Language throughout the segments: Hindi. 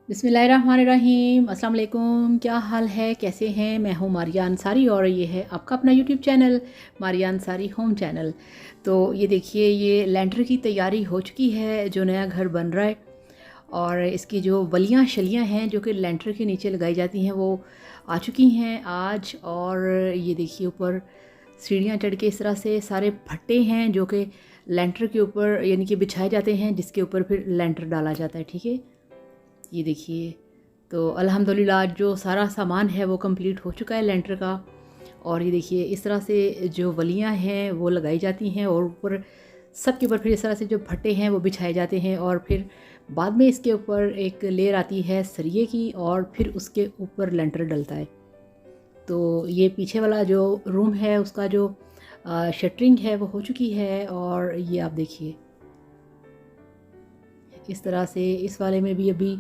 बिस्मिल्लाहिर्रहमानिर्रहीम। अस्सलाम वालेकुम। क्या हाल है, कैसे हैं? मैं हूँ मारिया अंसारी और ये है आपका अपना YouTube channel Maria Ansari home channel. तो ये देखिए, ये लेंटर की तैयारी हो चुकी है, जो नया घर बन रहा है। और इसकी जो बलियाँ शलियाँ हैं जो कि लेंटर के नीचे लगाई जाती हैं, वो आ चुकी हैं आज। और ये देखिए, ऊपर सीढ़ियाँ चढ़ के इस तरह से सारे फट्टे हैं जो कि लेंटर के ऊपर यानी कि बिछाए जाते हैं, जिसके ऊपर फिर लेंटर डाला जाता है। ठीक है, ये देखिए। तो अल्हम्दुलिल्लाह जो सारा सामान है वो कंप्लीट हो चुका है लेंटर का। और ये देखिए, इस तरह से जो वलियाँ हैं वो लगाई जाती हैं और ऊपर सब के ऊपर फिर इस तरह से जो फट्टे हैं वो बिछाए जाते हैं। और फिर बाद में इसके ऊपर एक लेयर आती है सरिये की और फिर उसके ऊपर लेंटर डलता है। तो ये पीछे वाला जो रूम है उसका जो शटरिंग है वो हो चुकी है। और ये आप देखिए, इस तरह से इस वाले में भी अभी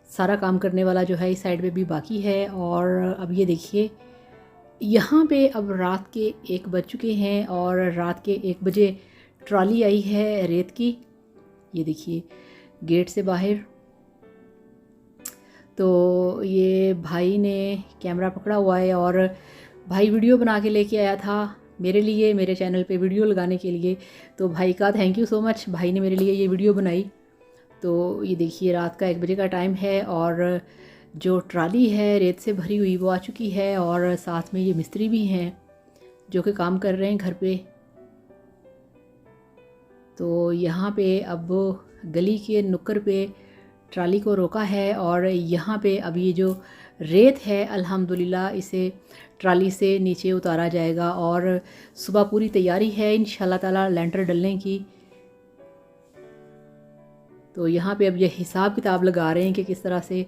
सारा काम करने वाला जो है इस साइड पे भी बाकी है। और अब ये देखिए, यहाँ पे अब रात के 1 बज चुके हैं और रात के 1 बजे ट्रॉली आई है रेत की। ये देखिए गेट से बाहर। तो ये भाई ने कैमरा पकड़ा हुआ है और भाई वीडियो बना के लेके आया था मेरे लिए, मेरे चैनल पे वीडियो लगाने के लिए। तो भाई का थैंक यू सो मच, भाई ने मेरे लिए ये वीडियो बनाई। तो ये देखिए, रात का 1 बजे का टाइम है और जो ट्राली है रेत से भरी हुई वो आ चुकी है। और साथ में ये मिस्त्री भी हैं जो कि काम कर रहे हैं घर पे। तो यहाँ पे अब गली के नुक्कड़ पे ट्राली को रोका है और यहाँ पे अब ये जो रेत है अल्हम्दुलिल्लाह इसे ट्राली से नीचे उतारा जाएगा। और सुबह पूरी तैयारी है इंशाल्लाह ताला लेंटर डलने की। तो यहाँ पे अब ये हिसाब किताब लगा रहे हैं कि किस तरह से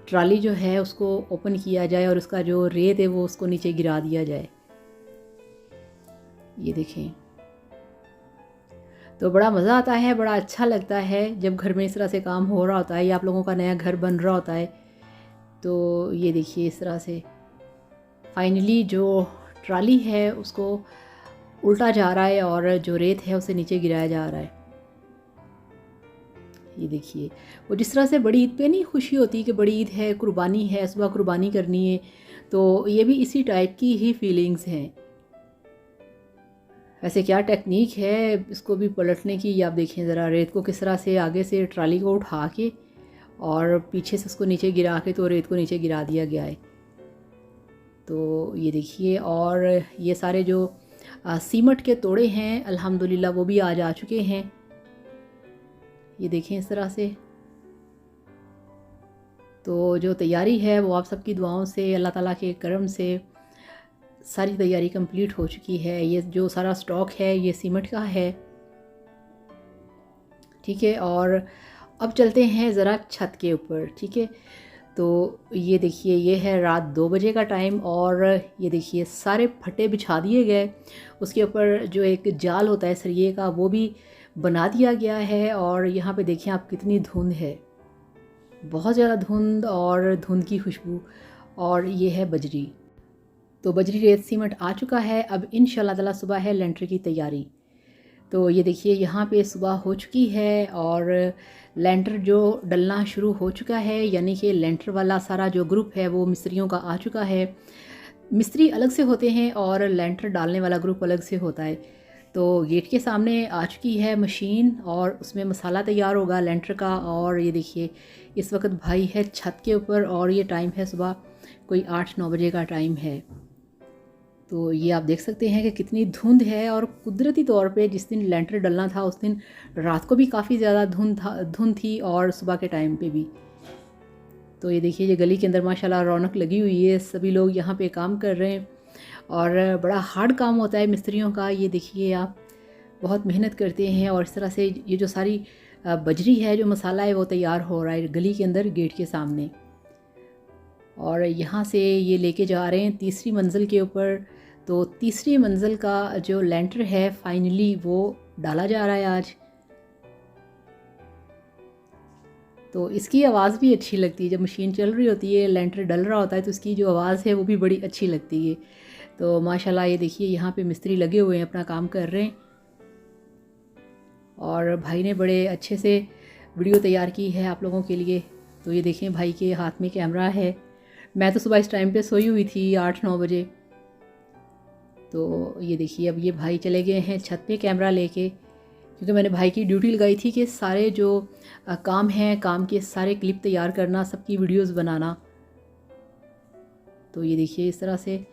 ट्राली जो है उसको ओपन किया जाए और उसका जो रेत है वो उसको नीचे गिरा दिया जाए। ये देखें, तो बड़ा मज़ा आता है, बड़ा अच्छा लगता है जब घर में इस तरह से काम हो रहा होता है या आप लोगों का नया घर बन रहा होता है। तो ये देखिए, इस तरह से फाइनली जो ट्राली है उसको उल्टा जा रहा है और जो रेत है उसे नीचे गिराया जा रहा है। ये देखिए, वो जिस तरह से बड़ी ईद पे नहीं खुशी होती कि बड़ी ईद है, कुर्बानी है, सुबह कुर्बानी करनी है, तो ये भी इसी टाइप की ही फीलिंग्स हैं। वैसे क्या टेक्निक है इसको भी पलटने की, आप देखें ज़रा, रेत को किस तरह से आगे से ट्राली को उठा के और पीछे से उसको नीचे गिरा के तो रेत को नीचे गिरा दिया गया है। तो ये देखिए, और ये सारे जो सीमट के तोड़े हैं अल्हम्दुलिल्लाह वो भी आज आ चुके हैं। ये देखें इस तरह से। तो जो तैयारी है वो आप सबकी दुआओं से, अल्लाह ताला के करम से सारी तैयारी कंप्लीट हो चुकी है। ये जो सारा स्टॉक है ये सीमेंट का है, ठीक है। और अब चलते हैं ज़रा छत के ऊपर, ठीक है। तो ये देखिए, ये है रात 2 बजे का टाइम और ये देखिए सारे फट्टे बिछा दिए गए। उसके ऊपर जो एक जाल होता है सरिये का वो भी बना दिया गया है। और यहाँ पे देखिए आप, कितनी धुंध है, बहुत ज़्यादा धुंध और धुंध की खुशबू। और ये है बजरी। तो बजरी रेत सीमेंट आ चुका है। अब इंशाल्लाह ताला सुबह है लेंटर की तैयारी। तो ये देखिए, यहाँ पे सुबह हो चुकी है और लेंटर जो डलना शुरू हो चुका है, यानी कि लेंटर वाला सारा जो ग्रुप है वो मिस्त्रियों का आ चुका है। मिस्त्री अलग से होते हैं और लेंटर डालने वाला ग्रुप अलग से होता है। तो गेट के सामने आ चुकी है मशीन और उसमें मसाला तैयार होगा लेंटर का। और ये देखिए, इस वक्त भाई है छत के ऊपर और ये टाइम है सुबह कोई 8-9 बजे का टाइम है। तो ये आप देख सकते हैं कि कितनी धुंध है। और कुदरती तौर पे जिस दिन लेंटर डलना था उस दिन रात को भी काफ़ी ज़्यादा धुंध थी और सुबह के टाइम पे भी। तो ये देखिए, ये गली के अंदर माशाल्लाह रौनक लगी हुई है, सभी लोग यहाँ पे काम कर रहे हैं और बड़ा हार्ड काम होता है मिस्त्रियों का। ये देखिए आप, बहुत मेहनत करते हैं। और इस तरह से ये जो सारी बजरी है, जो मसाला है वो तैयार हो रहा है गली के अंदर गेट के सामने। और यहाँ से ये लेके जा रहे हैं तीसरी मंजिल के ऊपर। तो तीसरी मंजिल का जो लेंटर है फाइनली वो डाला जा रहा है आज। तो इसकी आवाज़ भी अच्छी लगती है, जब मशीन चल रही होती है, लेंटर डल रहा होता है तो इसकी जो आवाज़ है वो भी बड़ी अच्छी लगती है। तो माशाल्लाह ये देखिए, यहाँ पे मिस्त्री लगे हुए हैं, अपना काम कर रहे हैं। और भाई ने बड़े अच्छे से वीडियो तैयार की है आप लोगों के लिए। तो ये देखें भाई के हाथ में कैमरा है। मैं तो सुबह इस टाइम पे सोई हुई थी 8-9 बजे। तो ये देखिए अब ये भाई चले गए हैं छत पे कैमरा लेके, क्योंकि मैंने भाई की ड्यूटी लगाई थी कि सारे जो काम हैं, काम के सारे क्लिप तैयार करना, सबकी वीडियोस बनाना। तो ये देखिए इस तरह से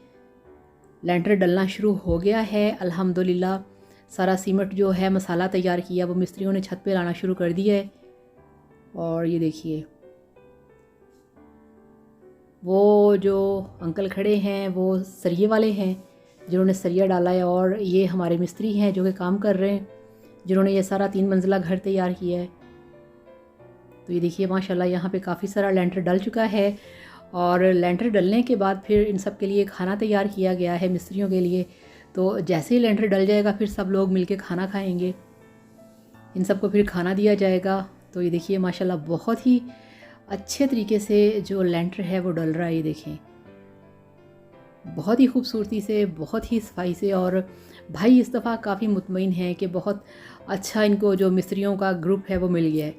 लेंटर डलना शुरू हो गया है अल्हम्दुलिल्लाह। सारा सीमेंट जो है, मसाला तैयार किया, वो मिस्त्रियों ने छत पे लाना शुरू कर दिया है। और ये देखिए वो जो अंकल खड़े हैं वो सरिये वाले हैं जिन्होंने सरिया डाला है, और ये हमारे मिस्त्री हैं जो कि काम कर रहे हैं, जिन्होंने ये सारा 3 मंजिला घर तैयार किया है। तो ये देखिए माशाल्लाह यहाँ पे काफ़ी सारा लेंटर डल चुका है। और लेंटर डलने के बाद फिर इन सब के लिए खाना तैयार किया गया है मिस्त्रियों के लिए। तो जैसे ही लेंटर डल जाएगा फिर सब लोग मिलके खाना खाएंगे, इन सबको फिर खाना दिया जाएगा। तो ये देखिए माशाल्लाह बहुत ही अच्छे तरीके से जो लेंटर है वो डल रहा है। ये देखें बहुत ही खूबसूरती से, बहुत ही सफाई से। और भाई इस दफ़ा काफ़ी मुतमईन हैं कि बहुत अच्छा इनको जो मिस्त्रियों का ग्रुप है वो मिल गया है।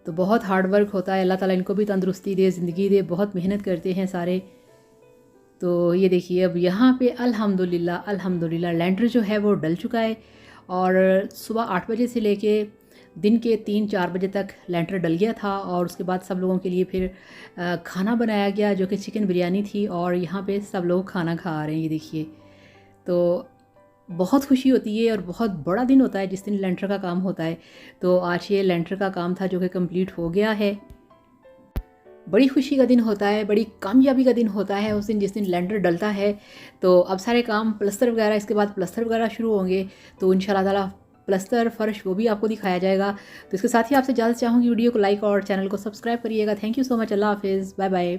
तो बहुत हार्ड वर्क होता है, अल्लाह ताला इनको भी तंदुरुस्ती दे, ज़िंदगी दे, बहुत मेहनत करते हैं सारे। तो ये देखिए अब यहाँ पे अल्हम्दुलिल्लाह लेंटर जो है वो डल चुका है। और सुबह 8 बजे से लेके दिन के 3-4 बजे तक लेंटर डल गया था। और उसके बाद सब लोगों के लिए फिर खाना बनाया गया जो कि चिकन बिरयानी थी, और यहाँ पे सब लोग खाना खा रहे हैं। ये देखिए तो बहुत खुशी होती है और बहुत बड़ा दिन होता है जिस दिन लेंटर का काम होता है। तो आज ये लेंटर का काम था जो कि कंप्लीट हो गया है। बड़ी खुशी का दिन होता है, बड़ी कामयाबी का दिन होता है उस दिन जिस दिन लेंटर डलता है। तो अब सारे काम प्लस्तर वगैरह, इसके बाद प्लस्तर वगैरह शुरू होंगे। तो इंशाल्लाह ताला प्लस्तर फ़र्श वो भी आपको दिखाया जाएगा। तो इसके साथ ही आपसे इजाज़त चाहूँगी, वीडियो को लाइक और चैनल को सब्सक्राइब करिएगा। Thank you so much. अल्लाह हाफ़िज़, बाय बाय।